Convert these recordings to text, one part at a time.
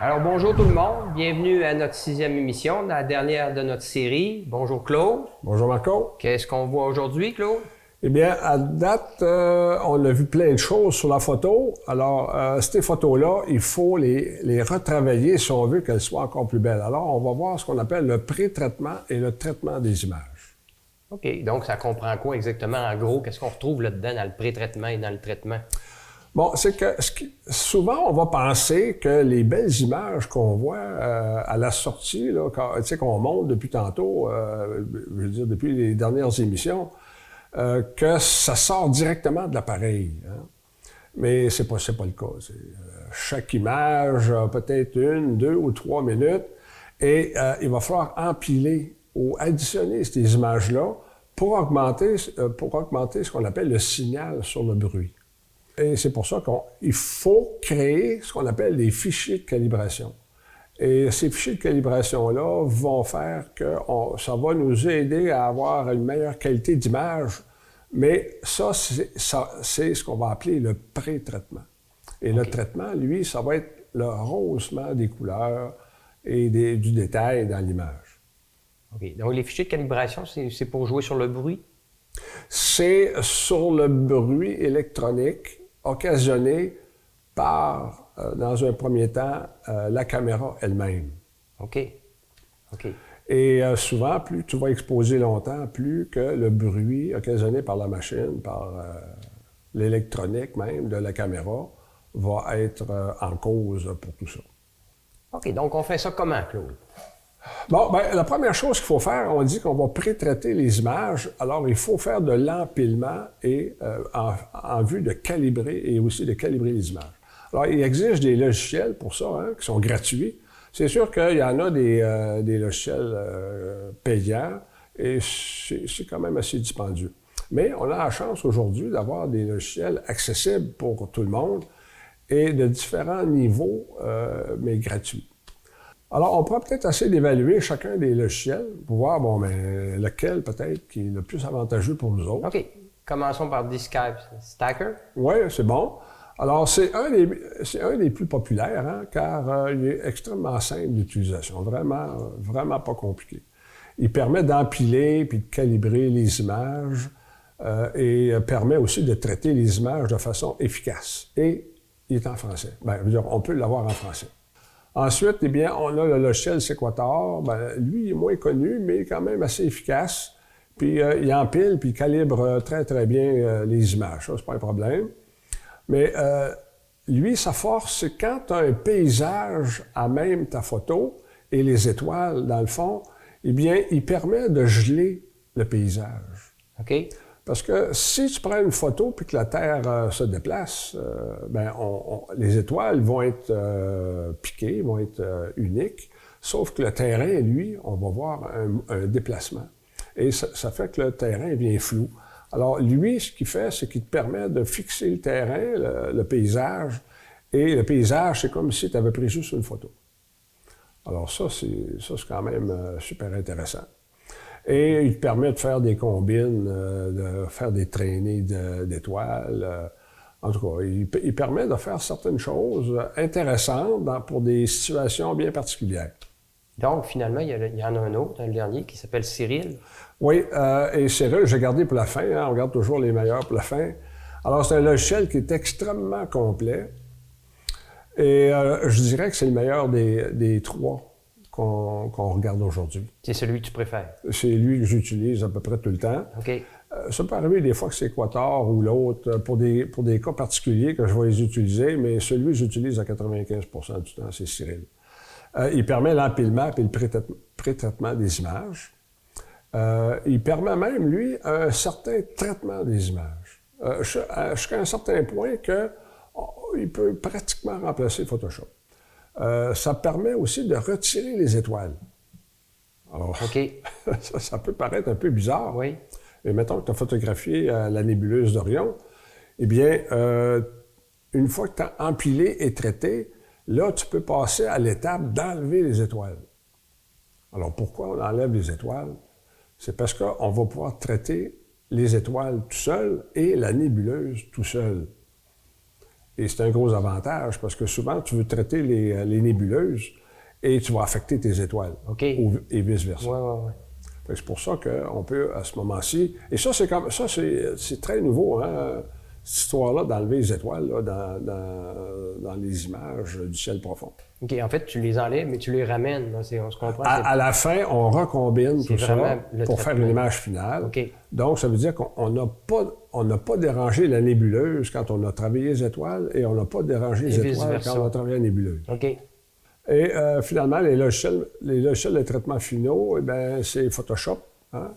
Alors, bonjour tout le monde. Bienvenue à notre 6e émission, la dernière de notre série. Bonjour Claude. Bonjour Marco. Qu'est-ce qu'on voit aujourd'hui, Claude? Eh bien, à date, on a vu plein de choses sur la photo. Alors, ces photos-là, il faut les retravailler si on veut qu'elles soient encore plus belles. Alors, on va voir ce qu'on appelle le pré-traitement et le traitement des images. OK. Donc, ça comprend quoi exactement? En gros, qu'est-ce qu'on retrouve là-dedans dans le pré-traitement et dans le traitement? Bon, c'est que souvent, on va penser que les belles images qu'on voit à la sortie, là, qu'on monte depuis tantôt, je veux dire, depuis les dernières émissions, que ça sort directement de l'appareil. Hein? Mais c'est pas le cas. Chaque image a peut-être 1, 2 ou 3 minutes et il va falloir empiler ou additionner ces images-là pour augmenter ce qu'on appelle le signal sur le bruit. Et c'est pour ça qu'il faut créer ce qu'on appelle des fichiers de calibration. Et ces fichiers de calibration-là vont faire que ça va nous aider à avoir une meilleure qualité d'image, mais ça, c'est ce qu'on va appeler le pré-traitement. Et le traitement, lui, ça va être le rehaussement des couleurs et du détail dans l'image. OK. Donc, les fichiers de calibration, c'est pour jouer sur le bruit? C'est sur le bruit électronique occasionné par, dans un premier temps, la caméra elle-même. OK. OK. Et souvent, plus tu vas exposer longtemps, plus que le bruit occasionné par la machine, par l'électronique même de la caméra, va être en cause pour tout ça. OK. Donc, on fait ça comment, Claude? Bon, bien, la première chose qu'il faut faire, on dit qu'on va pré-traiter les images. Alors, il faut faire de l'empilement et en vue de calibrer et aussi de calibrer les images. Alors, il existe des logiciels pour ça, hein, qui sont gratuits. C'est sûr qu'il y en a des logiciels payants et c'est quand même assez dispendieux. Mais on a la chance aujourd'hui d'avoir des logiciels accessibles pour tout le monde et de différents niveaux, mais gratuits. Alors, on pourra peut-être essayer d'évaluer chacun des logiciels pour voir, lequel peut-être qui est le plus avantageux pour nous autres. OK. Commençons par Describe Stacker. Oui, c'est bon. Alors, c'est un des plus populaires, hein, car il est extrêmement simple d'utilisation, vraiment pas compliqué. Il permet d'empiler puis de calibrer les images et permet aussi de traiter les images de façon efficace. Et il est en français. Bien, je veux dire, on peut l'avoir en français. Ensuite, eh bien, on a le logiciel Sequator. Lui, il est moins connu, mais quand même assez efficace. Puis, il empile, puis il calibre très, très bien les images. Ça, c'est pas un problème. Mais lui, sa force, c'est quand tu as un paysage à même ta photo et les étoiles dans le fond, eh bien, il permet de geler le paysage. OK. Parce que si tu prends une photo puis que la Terre se déplace, les étoiles vont être piquées, vont être uniques, sauf que le terrain, lui, on va voir un déplacement. Et ça fait que le terrain devient flou. Alors, lui, ce qu'il fait, c'est qu'il te permet de fixer le terrain, le paysage, et le paysage, c'est comme si tu avais pris juste une photo. Alors ça, c'est quand même super intéressant. Et il te permet de faire des combines, de faire des traînées d'étoiles. En tout cas, il permet de faire certaines choses intéressantes pour des situations bien particulières. Donc, finalement, il y en a un autre, le dernier, qui s'appelle Cyril. Oui, et Cyril, j'ai gardé pour la fin. Hein, on garde toujours les meilleurs pour la fin. Alors, c'est un logiciel qui est extrêmement complet. Et je dirais que c'est le meilleur des trois qu'on regarde aujourd'hui. C'est celui que tu préfères? C'est lui que j'utilise à peu près tout le temps. OK. Ça peut arriver des fois que c'est Equator ou l'autre, pour des cas particuliers que je vais les utiliser, mais celui que j'utilise à 95% du temps, c'est Cyril. Il permet l'empilement et le pré-traitement des images. Il permet même, lui, un certain traitement des images. Jusqu'à un certain point qu'il peut pratiquement remplacer Photoshop. Ça permet aussi de retirer les étoiles. Alors, OK. ça peut paraître un peu bizarre. Oui. Mais mettons que tu as photographié la nébuleuse d'Orion, eh bien, une fois que tu as empilé et traité, là, tu peux passer à l'étape d'enlever les étoiles. Alors, pourquoi on enlève les étoiles? C'est parce qu'on va pouvoir traiter les étoiles tout seul et la nébuleuse tout seul. Et c'est un gros avantage parce que souvent, tu veux traiter les nébuleuses et tu vas affecter tes étoiles. Et vice-versa. Ouais. C'est pour ça qu'on peut, à ce moment-ci... Et ça, c'est très nouveau, hein, cette histoire-là, d'enlever les étoiles là, dans les images du ciel profond. OK. En fait, tu les enlèves, mais tu les ramènes. Là, on se comprend. À la fin, on recombine tout ça pour faire une image finale. OK. Donc, ça veut dire qu'on n'a pas dérangé la nébuleuse quand on a travaillé les étoiles et on n'a pas dérangé les étoiles quand on a travaillé la nébuleuse. OK. Et finalement, les logiciels de traitement finaux, c'est Photoshop. Hein?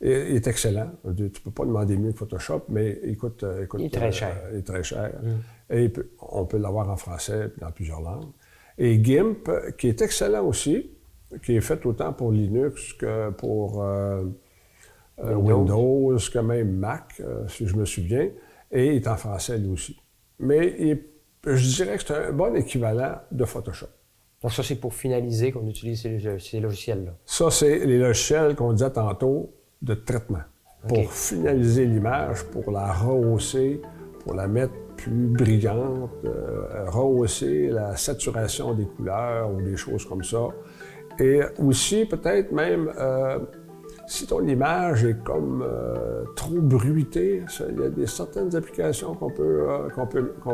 Et il est excellent. Tu ne peux pas demander mieux que Photoshop, mais il est très cher. Il est très cher. Et on peut l'avoir en français et dans plusieurs langues. Et GIMP, qui est excellent aussi, qui est fait autant pour Linux que pour Windows, que même Mac, si je me souviens, et il est en français lui aussi. Mais je dirais que c'est un bon équivalent de Photoshop. Donc ça, c'est pour finaliser qu'on utilise ces logiciels-là. Ça, c'est les logiciels qu'on disait tantôt de traitement. Pour finaliser l'image, pour la rehausser, pour la mettre plus brillante, rehausser la saturation des couleurs ou des choses comme ça. Et aussi, peut-être même, si ton image est comme trop bruitée, il y a certaines applications qu'on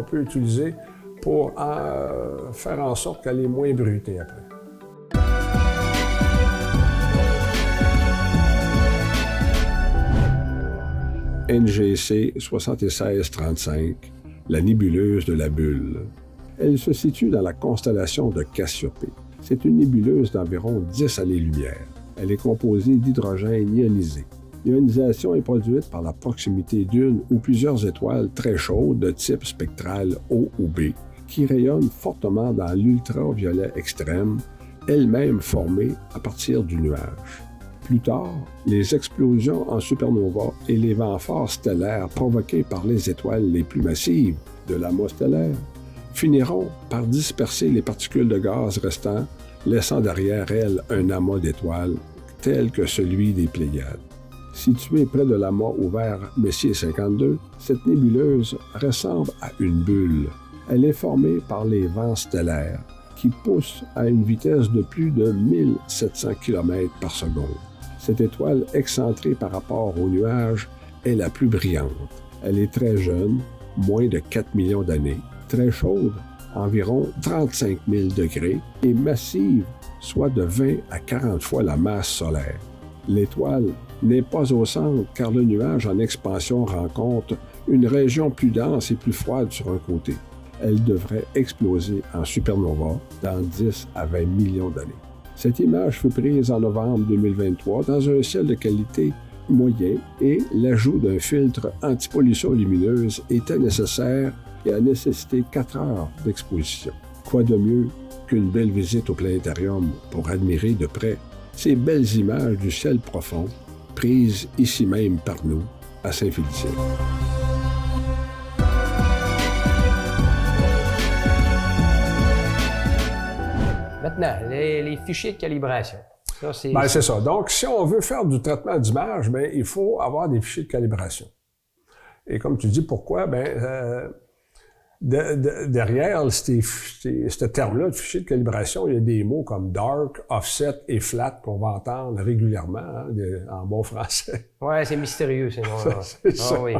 peut utiliser pour faire en sorte qu'elle est moins bruitée après. NGC 7635, la nébuleuse de la bulle. Elle se situe dans la constellation de Cassiopée. C'est une nébuleuse d'environ 10 années-lumière. Elle est composée d'hydrogène ionisé. L'ionisation est produite par la proximité d'une ou plusieurs étoiles très chaudes de type spectral O ou B, qui rayonnent fortement dans l'ultraviolet extrême, elle-même formée à partir du nuage. Plus tard, les explosions en supernova et les vents forts stellaires provoqués par les étoiles les plus massives de l'amas stellaire finiront par disperser les particules de gaz restants, laissant derrière elles un amas d'étoiles tel que celui des Pléiades. Située près de l'amas ouvert Messier 52, cette nébuleuse ressemble à une bulle. Elle est formée par les vents stellaires qui poussent à une vitesse de plus de 1700 km par seconde. Cette étoile excentrée par rapport aux nuages est la plus brillante. Elle est très jeune, moins de 4 millions d'années, très chaude, environ 35 000 degrés, et massive, soit de 20 à 40 fois la masse solaire. L'étoile n'est pas au centre car le nuage en expansion rencontre une région plus dense et plus froide sur un côté. Elle devrait exploser en supernova dans 10 à 20 millions d'années. Cette image fut prise en novembre 2023 dans un ciel de qualité moyen et l'ajout d'un filtre anti-pollution lumineuse était nécessaire et a nécessité 4 heures d'exposition. Quoi de mieux qu'une belle visite au planétarium pour admirer de près ces belles images du ciel profond prises ici même par nous à Saint-Félicien. Maintenant, les fichiers de calibration. Ça, c'est ça. Donc, si on veut faire du traitement d'image, il faut avoir des fichiers de calibration. Et comme tu dis, pourquoi? Derrière ce terme-là, de fichier de calibration, il y a des mots comme dark, offset et flat qu'on va entendre régulièrement en bon français. Oui, c'est mystérieux, ces noms-là. C'est ça. Oui.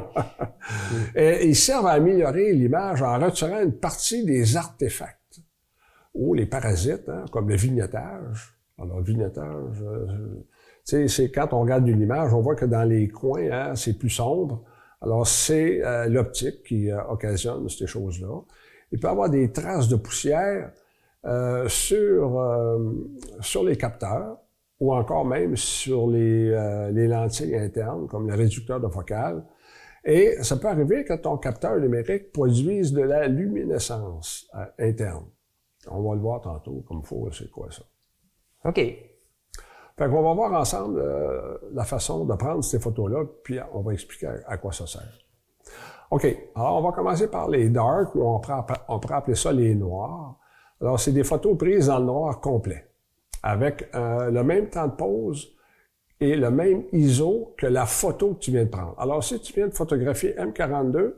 Et ils servent à améliorer l'image en retirant une partie des artefacts ou les parasites, comme le vignettage. Alors, le vignettage, c'est quand on regarde une image, on voit que dans les coins, c'est plus sombre. Alors, c'est l'optique qui occasionne ces choses-là. Il peut y avoir des traces de poussière sur les capteurs ou encore même sur les lentilles internes, comme le réducteur de focale. Et ça peut arriver que ton capteur numérique produise de la luminescence interne. On va le voir tantôt, comme il faut, c'est quoi ça. OK. Fait qu'on va voir ensemble la façon de prendre ces photos-là, puis on va expliquer à quoi ça sert. OK. Alors, on va commencer par les dark, ou on pourrait appeler ça les noirs. Alors, c'est des photos prises dans le noir complet, avec le même temps de pose et le même ISO que la photo que tu viens de prendre. Alors, si tu viens de photographier M42,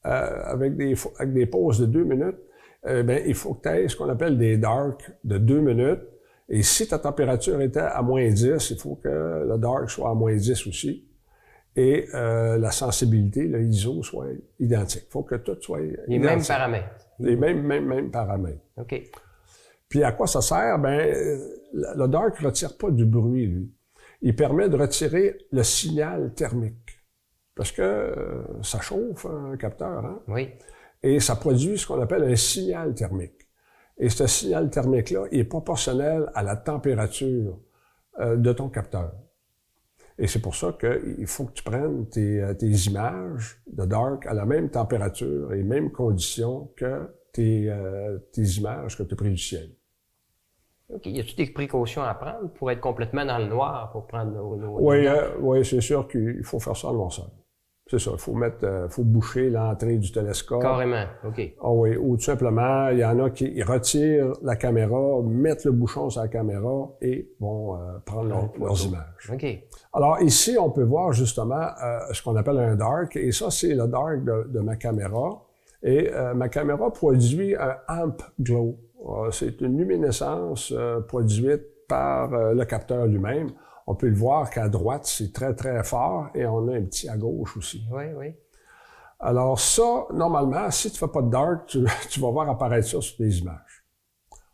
avec des pauses de 2 minutes, il faut que tu aies ce qu'on appelle des dark de 2 minutes. Et si ta température était à moins 10, il faut que le dark soit à moins 10 aussi. Et la sensibilité, le ISO, soit identique. Il faut que tout soit les mêmes paramètres. Les mêmes paramètres. OK. Puis à quoi ça sert? Le dark ne retire pas du bruit, lui. Il permet de retirer le signal thermique. Parce que ça chauffe un capteur, hein? Oui. Et ça produit ce qu'on appelle un signal thermique. Et ce signal thermique-là est proportionnel à la température de ton capteur. Et c'est pour ça qu'il faut que tu prennes tes images de dark à la même température et mêmes conditions que tes images que tu as prises du ciel. OK. Y a-t-il des précautions à prendre pour être complètement dans le noir pour prendre nos Oui, c'est sûr qu'il faut faire ça en noirceur. C'est ça, il faut boucher l'entrée du télescope. Carrément, OK. Ah oui, ou tout simplement, il y en a qui retirent la caméra, mettent le bouchon sur la caméra et vont prendre leurs images. OK. Alors ici, on peut voir justement ce qu'on appelle un dark, et ça, c'est le dark de ma caméra. Et ma caméra produit un amp glow. C'est une luminescence produite par le capteur lui-même. On peut le voir qu'à droite, c'est très, très fort, et on a un petit à gauche aussi. Oui, oui. Alors ça, normalement, si tu fais pas de dark, tu vas voir apparaître ça sur tes images.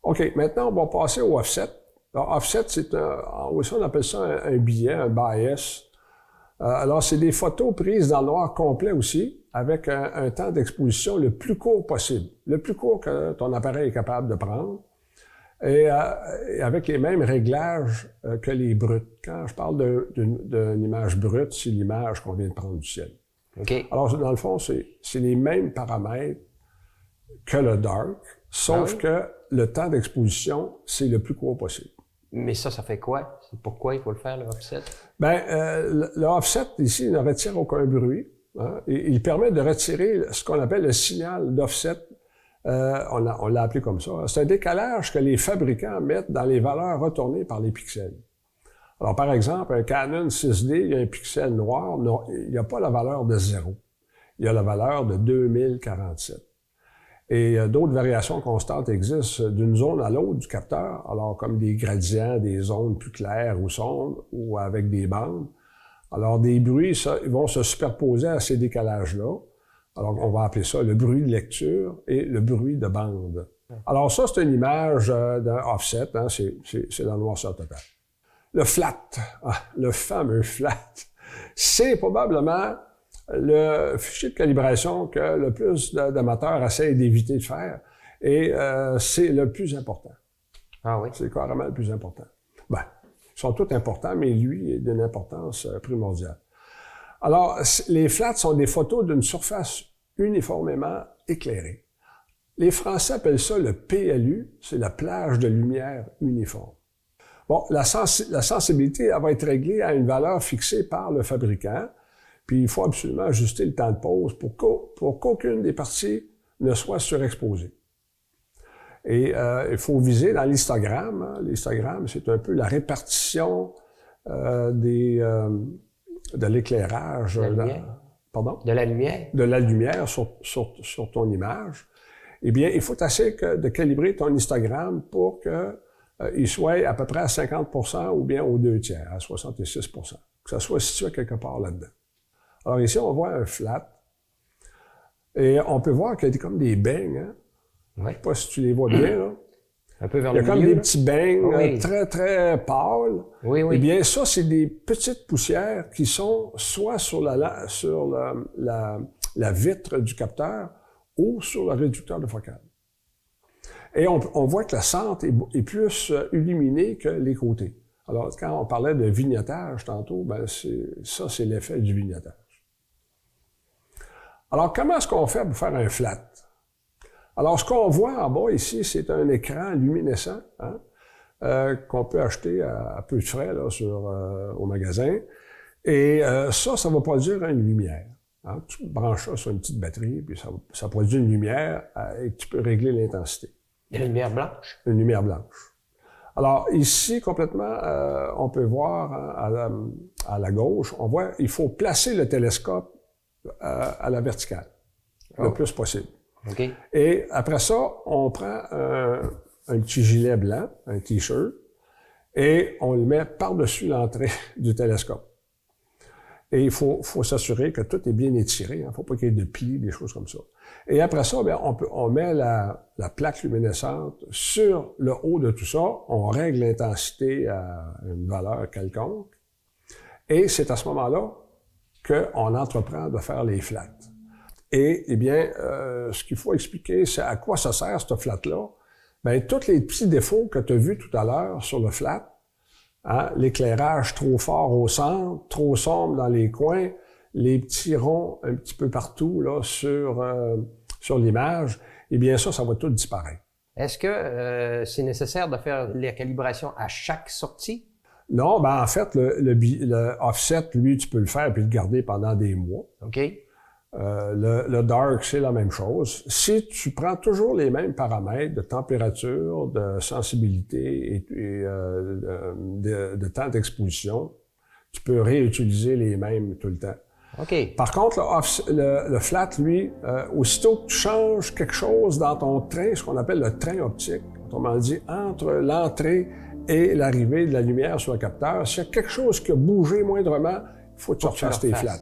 OK, maintenant, on va passer au offset. Alors, offset, on appelle ça un biais, un bias. Alors, c'est des photos prises dans le noir complet aussi, avec un temps d'exposition le plus court possible, le plus court que ton appareil est capable de prendre. Et avec les mêmes réglages que les brutes. Quand je parle d'une image brute, c'est l'image qu'on vient de prendre du ciel. OK. Alors, dans le fond, c'est les mêmes paramètres que le dark, sauf que le temps d'exposition, c'est le plus court possible. Mais ça fait quoi? C'est pourquoi il faut le faire, le offset? Le offset, ici, ne retire aucun bruit. Hein, et il permet de retirer ce qu'on appelle le signal d'offset. On l'a appelé comme ça. C'est un décalage que les fabricants mettent dans les valeurs retournées par les pixels. Alors, par exemple, un Canon 6D, il y a un pixel noir, il n'y a pas la valeur de 0. Il y a la valeur de 2047. Et d'autres variations constantes existent d'une zone à l'autre du capteur, alors comme des gradients, des zones plus claires ou sombres, ou avec des bandes. Alors, des bruits, ils vont se superposer à ces décalages-là. Alors, on va appeler ça le bruit de lecture et le bruit de bande. Alors, ça, c'est une image d'un offset, hein, c'est la noirceur totale. Le flat, le fameux flat, c'est probablement le fichier de calibration que le plus d'amateurs essayent d'éviter de faire. Et c'est le plus important. Ah oui? C'est carrément le plus important. Ils sont tous importants, mais lui est d'une importance primordiale. Alors, les flats sont des photos d'une surface uniformément éclairée. Les Français appellent ça le PLU, c'est la plage de lumière uniforme. Bon, la sensibilité, elle va être réglée à une valeur fixée par le fabricant, puis il faut absolument ajuster le temps de pause pour qu'aucune des parties ne soit surexposée. Et il faut viser dans l'histogramme. Hein. L'histogramme, c'est un peu la répartition de l'éclairage. Pardon? De la lumière? De la lumière sur ton image. Eh bien, il faut essayer de calibrer ton histogramme pour qu'il soit à peu près à 50% ou bien aux 2/3, à 66%. Que ça soit situé quelque part là-dedans. Alors ici, on voit un flat. Et on peut voir qu'il y a comme des bangs. Hein? Ouais. Je ne sais pas si tu les vois bien, là. Un peu vers le milieu. Il y a comme des petits bangs très, très pâles. Oui, oui. Eh bien, ça, c'est des petites poussières qui sont soit sur la vitre du capteur ou sur le réducteur de focale. Et on voit que le centre est plus illuminé que les côtés. Alors, quand on parlait de vignettage tantôt, c'est l'effet du vignettage. Alors, comment est-ce qu'on fait pour faire un flat? Alors, ce qu'on voit en bas ici, c'est un écran luminescent hein, qu'on peut acheter à peu de frais là, au magasin. Et ça va produire une lumière. Hein. Tu branches ça sur une petite batterie, puis ça produit une lumière et tu peux régler l'intensité. Une lumière blanche? Une lumière blanche. Alors, ici, complètement, on peut voir à la gauche, on voit il faut placer le télescope à la verticale. le plus possible. OK. Et après ça, on prend un petit gilet blanc, un T-shirt, et on le met par-dessus l'entrée du télescope. Et il faut s'assurer que tout est bien étiré. Il ne faut pas qu'il y ait de plis, des choses comme ça. Et après ça, bien, on met la plaque luminescente sur le haut de tout ça. On règle l'intensité à une valeur quelconque. Et c'est à ce moment-là qu'on entreprend de faire les flats. Et, eh bien, ce qu'il faut expliquer, c'est à quoi ça sert, ce flat-là. Bien, tous les petits défauts que tu as vus tout à l'heure sur le flat, hein, l'éclairage trop fort au centre, trop sombre dans les coins, les petits ronds un petit peu partout là sur l'image, eh bien ça va tout disparaître. Est-ce que c'est nécessaire de faire les calibrations à chaque sortie? Non, ben en fait, le offset, lui, tu peux le faire puis le garder pendant des mois. OK. Le dark, c'est la même chose. Si tu prends toujours les mêmes paramètres de température, de sensibilité et de temps d'exposition, tu peux réutiliser les mêmes tout le temps. OK. Par contre, le flat, lui, aussitôt que tu changes quelque chose dans ton train, ce qu'on appelle le train optique, autrement dit, entre l'entrée et l'arrivée de la lumière sur le capteur, s'il y a quelque chose qui a bougé moindrement, il faut que tu refasses tes flats.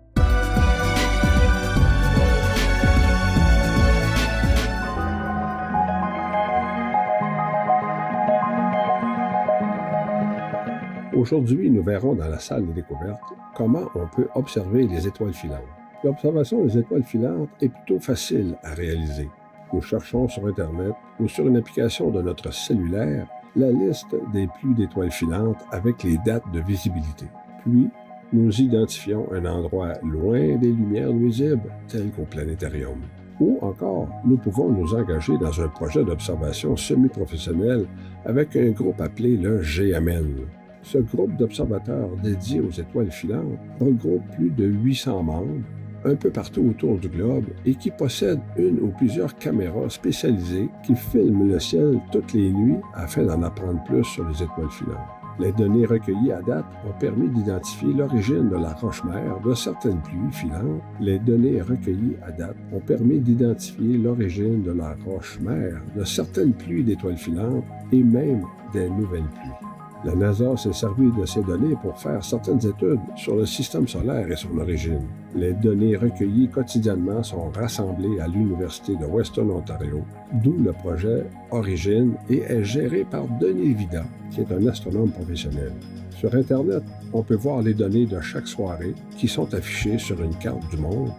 Aujourd'hui, nous verrons dans la salle des découvertes comment on peut observer les étoiles filantes. L'observation des étoiles filantes est plutôt facile à réaliser. Nous cherchons sur Internet ou sur une application de notre cellulaire la liste des pluies d'étoiles filantes avec les dates de visibilité. Puis, nous identifions un endroit loin des lumières nuisibles, tel qu'au planétarium. Ou encore, nous pouvons nous engager dans un projet d'observation semi-professionnel avec un groupe appelé le GMN. Ce groupe d'observateurs dédiés aux étoiles filantes regroupe plus de 800 membres, un peu partout autour du globe, et qui possède une ou plusieurs caméras spécialisées qui filment le ciel toutes les nuits afin d'en apprendre plus sur les étoiles filantes. Les données recueillies à date ont permis d'identifier l'origine de la roche-mère de certaines pluies filantes. Les données recueillies à date ont permis d'identifier l'origine de la roche-mère de certaines pluies d'étoiles filantes et même des nouvelles pluies. La NASA s'est servie de ces données pour faire certaines études sur le système solaire et son origine. Les données recueillies quotidiennement sont rassemblées à l'Université de Western Ontario, d'où le projet Origine et est géré par Denis Vida, qui est un astronome professionnel. Sur Internet, on peut voir les données de chaque soirée qui sont affichées sur une carte du monde.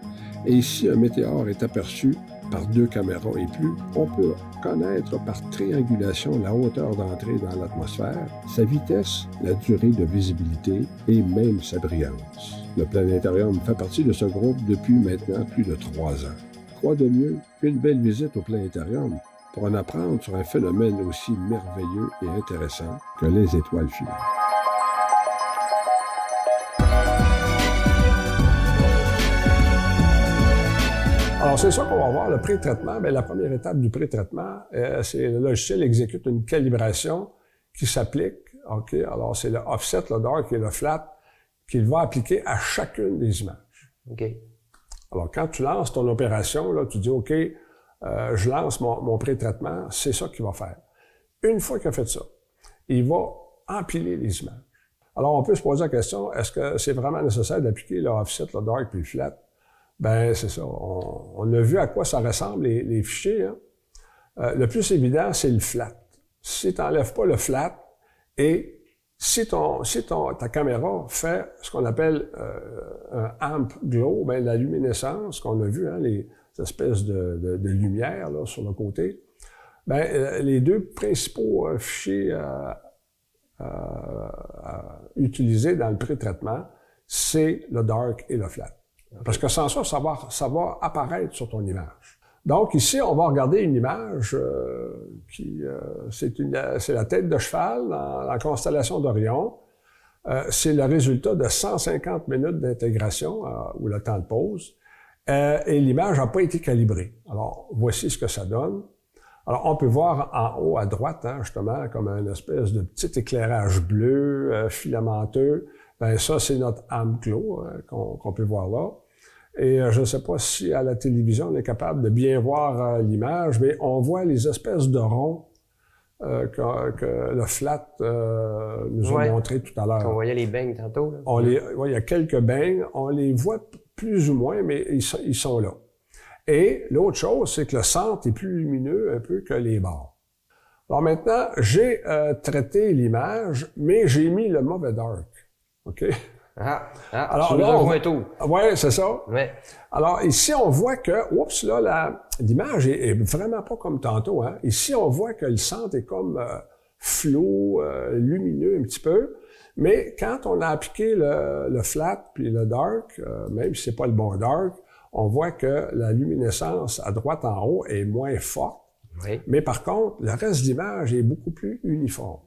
Et si un météore est aperçu par 2 caméras et plus, on peut connaître par triangulation la hauteur d'entrée dans l'atmosphère, sa vitesse, la durée de visibilité et même sa brillance. Le planétarium fait partie de ce groupe depuis maintenant plus de 3 ans. Quoi de mieux qu'une belle visite au planétarium pour en apprendre sur un phénomène aussi merveilleux et intéressant que les étoiles filantes. Alors, c'est ça qu'on va voir, le pré-traitement. Bien, la première étape du pré-traitement, c'est le logiciel exécute une calibration qui s'applique. OK? Alors, c'est le offset, le dark et le flat qu'il va appliquer à chacune des images. OK. Alors, quand tu lances ton opération, là, tu dis, OK, je lance mon pré-traitement, c'est ça qu'il va faire. Une fois qu'il a fait ça, il va empiler les images. Alors, on peut se poser la question, est-ce que c'est vraiment nécessaire d'appliquer le offset, le dark puis le flat? Ben c'est ça. On a vu à quoi ça ressemble, les fichiers. Hein? Le plus évident, c'est le flat. Si tu n'enlèves pas le flat et si ta caméra fait ce qu'on appelle un amp glow, ben la luminescence qu'on a vu, hein, les espèces de lumière là, sur le côté, ben les 2 principaux fichiers utilisés dans le pré-traitement, c'est le dark et le flat. Parce que sans ça, ça va apparaître sur ton image. Donc ici, on va regarder une image c'est la tête de cheval dans la constellation d'Orion. C'est le résultat de 150 minutes d'intégration ou le temps de pause. Et l'image n'a pas été calibrée. Alors, voici ce que ça donne. Alors, on peut voir en haut à droite, hein, justement, comme une espèce de petit éclairage bleu, filamenteux. Ben ça, c'est notre amp glow qu'on peut voir là. Et je ne sais pas si à la télévision, on est capable de bien voir l'image, mais on voit les espèces de ronds que le flat nous a montré tout à l'heure. On voyait les beignes tantôt. Il y a quelques beignes, on les voit plus ou moins, mais ils sont là. Et l'autre chose, c'est que le centre est plus lumineux un peu que les bords. Alors maintenant, j'ai traité l'image, mais j'ai mis le mauvais dark. OK? Alors tu là, on tout. Oui, c'est ça. Ouais. Alors ici, on voit que, oups, là, l'image est vraiment pas comme tantôt. Hein? Ici, on voit que le centre est comme flou, lumineux un petit peu. Mais quand on a appliqué le flat puis le dark, même si c'est pas le bon dark, on voit que la luminescence à droite en haut est moins forte. Oui. Mais par contre, le reste de l'image est beaucoup plus uniforme.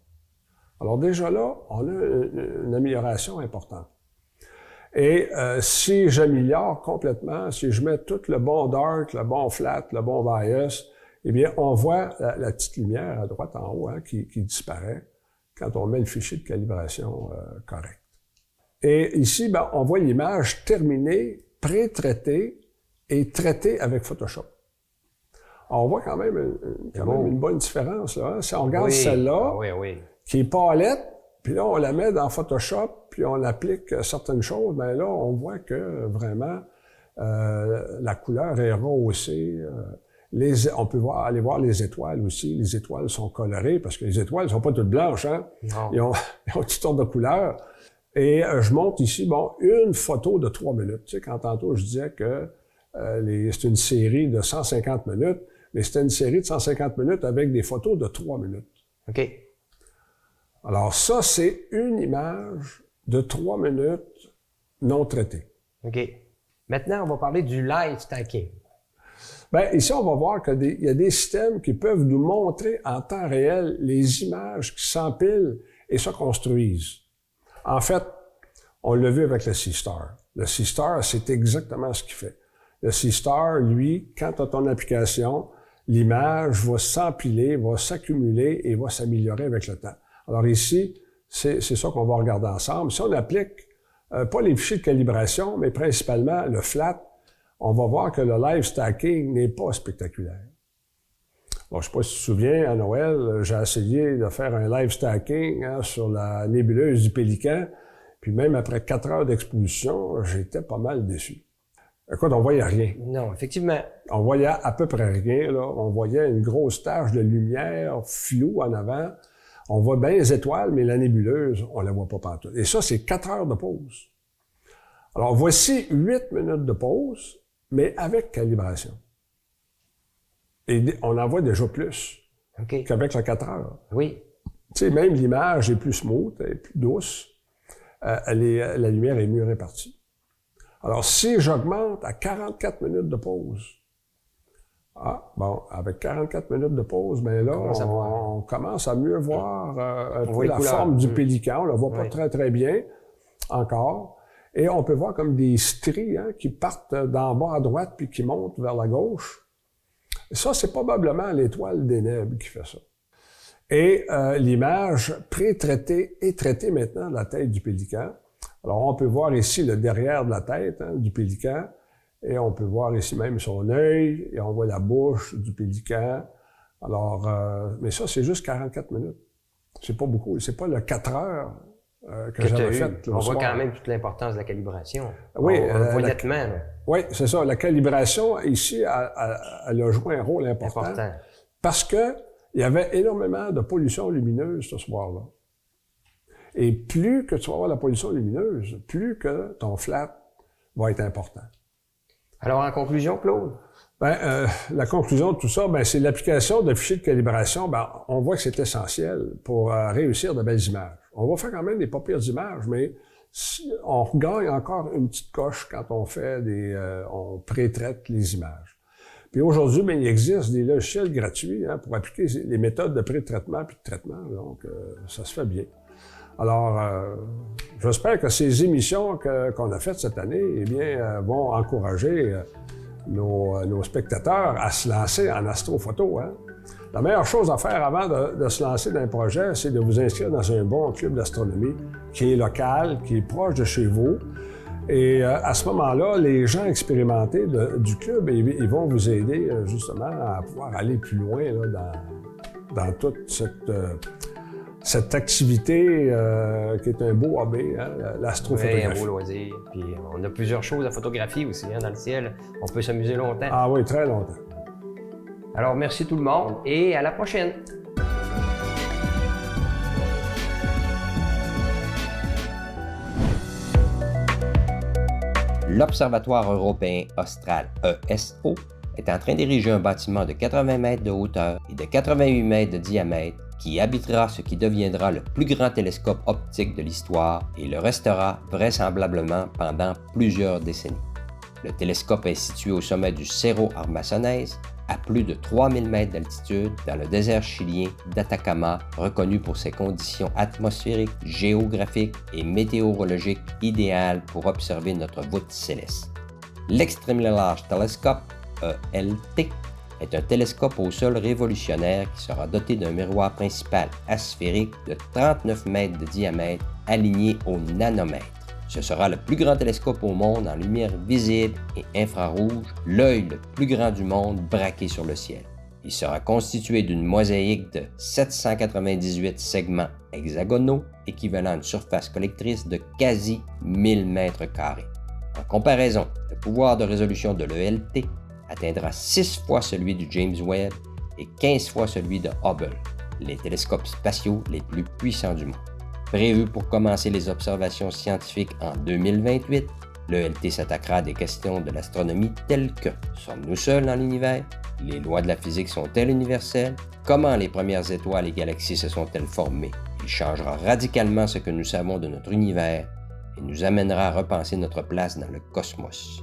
Alors déjà là, on a une amélioration importante. Et si j'améliore complètement, si je mets tout le bon dark, le bon flat, le bon bias, eh bien, on voit la petite lumière à droite en haut qui disparaît quand on met le fichier de calibration correct. Et ici, ben, on voit l'image terminée, pré-traitée et traitée avec Photoshop. Alors, on voit quand même une bonne différence. Là, hein? Si on regarde celle-là, qui est palette, puis là, on la met dans Photoshop, puis on applique certaines choses, bien là, on voit que vraiment, la couleur est rehaussée. On peut aller voir les étoiles aussi. Les étoiles sont colorées, parce que les étoiles ne sont pas toutes blanches. Hein? Ils ont toutes sortes de couleurs. Et je montre ici, une photo de 3 minutes. Tu sais, quand tantôt, je disais que c'est une série de 150 minutes, mais c'était une série de 150 minutes avec des photos de 3 minutes. OK. Alors ça, c'est une image de 3 minutes non traitée. OK. Maintenant, on va parler du live stacking. Bien, ici, on va voir qu'il y a des systèmes qui peuvent nous montrer en temps réel les images qui s'empilent et se construisent. En fait, on l'a vu avec le C-Star. Le C-Star, c'est exactement ce qu'il fait. Le C-Star, lui, quand tu as ton application, l'image va s'empiler, va s'accumuler et va s'améliorer avec le temps. Alors ici, c'est ça qu'on va regarder ensemble. Si on applique pas les fichiers de calibration, mais principalement le flat, on va voir que le live stacking n'est pas spectaculaire. Bon, je ne sais pas si tu te souviens, à Noël, j'ai essayé de faire un live stacking sur la nébuleuse du Pélican, puis même après 4 heures d'exposition, j'étais pas mal déçu. Écoute, on voyait rien. Non, effectivement. On voyait à peu près rien, là. On voyait une grosse tache de lumière floue en avant. On voit bien les étoiles, mais la nébuleuse, on la voit pas partout. Et ça, c'est 4 heures de pause. Alors, voici 8 minutes de pause, mais avec calibration. Et on en voit déjà plus qu'avec le 4 heures. Oui. Tu sais, même l'image est plus smooth, elle est plus douce. La lumière est mieux répartie. Alors, si j'augmente à 44 minutes de pause, avec 44 minutes de pause, bien là, on commence à mieux voir un peu la forme du pélican. On ne la voit pas très, très bien encore. Et on peut voir comme des stries qui partent d'en bas à droite puis qui montent vers la gauche. Et ça, c'est probablement l'étoile des Nèbres qui fait ça. Et l'image pré-traitée est traitée maintenant de la tête du pélican. Alors, on peut voir ici le derrière de la tête du pélican. Et on peut voir ici même son œil, et on voit la bouche du pélican. Alors, mais ça, c'est juste 44 minutes. C'est pas beaucoup. C'est pas le 4 heures que j'avais fait. On voit quand même toute l'importance de la calibration. Oui. On le voit nettement. Oui, c'est ça. La calibration, ici, elle a joué un rôle important. Parce que il y avait énormément de pollution lumineuse ce soir-là. Et plus que tu vas avoir la pollution lumineuse, plus que ton flat va être important. Alors, en conclusion, Claude? La conclusion de tout ça, c'est l'application de fichiers de calibration. On voit que c'est essentiel pour réussir de belles images. On va faire quand même des pas pires images, mais on gagne encore une petite coche quand on fait on pré-traite les images. Puis aujourd'hui, il existe des logiciels gratuits pour appliquer les méthodes de pré-traitement puis de traitement. Donc, ça se fait bien. Alors, j'espère que ces émissions qu'on a faites cette année, vont encourager nos spectateurs à se lancer en astrophoto. La meilleure chose à faire avant de se lancer dans un projet, c'est de vous inscrire dans un bon club d'astronomie qui est local, qui est proche de chez vous. Et à ce moment-là, les gens expérimentés du club, ils vont vous aider justement à pouvoir aller plus loin là, dans toute cette activité qui est un beau hobby, hein, l'astrophotographie. Oui, un beau loisir. Puis on a plusieurs choses à photographier aussi hein, dans le ciel. On peut s'amuser longtemps. Ah oui, très longtemps. Alors, merci tout le monde et à la prochaine. L'Observatoire européen austral ESO est en train d'ériger un bâtiment de 80 mètres de hauteur et de 88 mètres de diamètre qui abritera ce qui deviendra le plus grand télescope optique de l'histoire et le restera vraisemblablement pendant plusieurs décennies. Le télescope est situé au sommet du Cerro Armazones, à plus de 3000 mètres d'altitude dans le désert chilien d'Atacama, reconnu pour ses conditions atmosphériques, géographiques et météorologiques idéales pour observer notre voûte céleste. L'Extremely Large Telescope, ELT, est un télescope au sol révolutionnaire qui sera doté d'un miroir principal asphérique de 39 mètres de diamètre aligné au nanomètre. Ce sera le plus grand télescope au monde en lumière visible et infrarouge, l'œil le plus grand du monde braqué sur le ciel. Il sera constitué d'une mosaïque de 798 segments hexagonaux, équivalent à une surface collectrice de quasi 1000 mètres carrés. En comparaison, le pouvoir de résolution de l'ELT atteindra 6 fois celui du James Webb et 15 fois celui de Hubble, les télescopes spatiaux les plus puissants du monde. Prévu pour commencer les observations scientifiques en 2028, l'ELT s'attaquera à des questions de l'astronomie telles que: sommes-nous seuls dans l'univers? Les lois de la physique sont-elles universelles? Comment les premières étoiles et galaxies se sont-elles formées? Il changera radicalement ce que nous savons de notre univers et nous amènera à repenser notre place dans le cosmos.